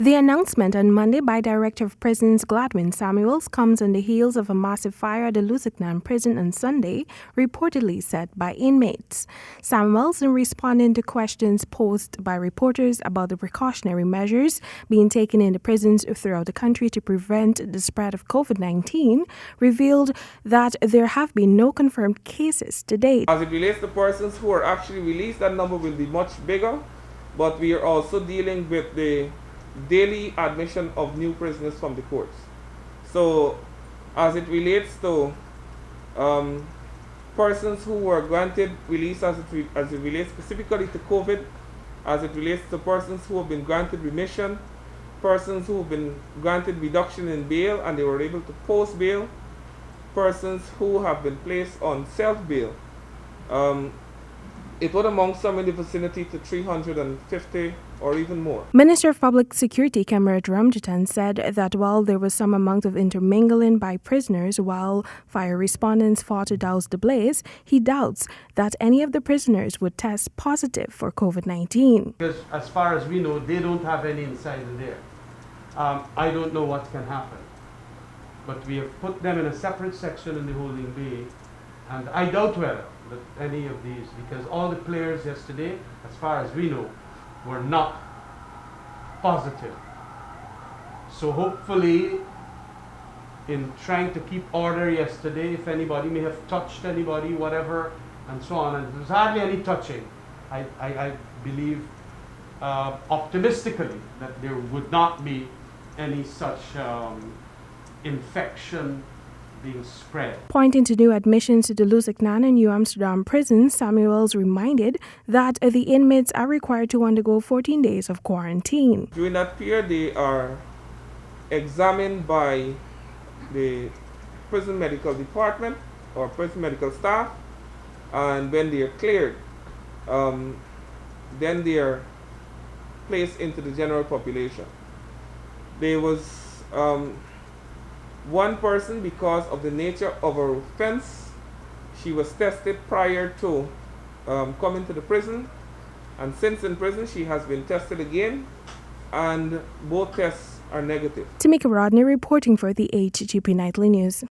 The announcement on Monday by Director of Prisons Gladwin Samuels comes on the heels of a massive fire at the Lusignan prison on Sunday, reportedly set by inmates. Samuels, in responding to questions posed by reporters about the precautionary measures being taken in the prisons throughout the country to prevent the spread of COVID-19, revealed that there have been no confirmed cases to date. As it relates to persons who are actually released, that number will be much bigger, but we are also dealing with the daily admission of new prisoners from the courts. So as it relates to persons who were granted release as it relates specifically to COVID, as it relates to persons who have been granted remission, persons who have been granted reduction in bail and they were able to post bail, persons who have been placed on self-bail, it would amount some in the vicinity to 350 or even more. Minister of Public Security Temika Rodney said that while there was some amount of intermingling by prisoners while fire respondents fought to douse the blaze, he doubts that any of the prisoners would test positive for COVID-19. Because as far as we know, they don't have any inside in there. I don't know what can happen. But we have put them in a separate section in the holding bay, and I doubt whether that any of these, because all the players yesterday, as far as we know, were not positive. So hopefully, in trying to keep order yesterday, if anybody may have touched anybody, whatever, and so on, and there's hardly any touching, I believe optimistically that there would not be any such infection being spread. Pointing to new admissions to the Lusignan and New Amsterdam prisons, Samuels reminded that the inmates are required to undergo 14 days of quarantine. During that period, they are examined by the prison medical department or prison medical staff, and when they are cleared, then they are placed into the general population. There was one person, because of the nature of her offense, she was tested prior to coming to the prison, and since in prison she has been tested again, and both tests are negative. Temika Rodney reporting for the HGP Nightly News.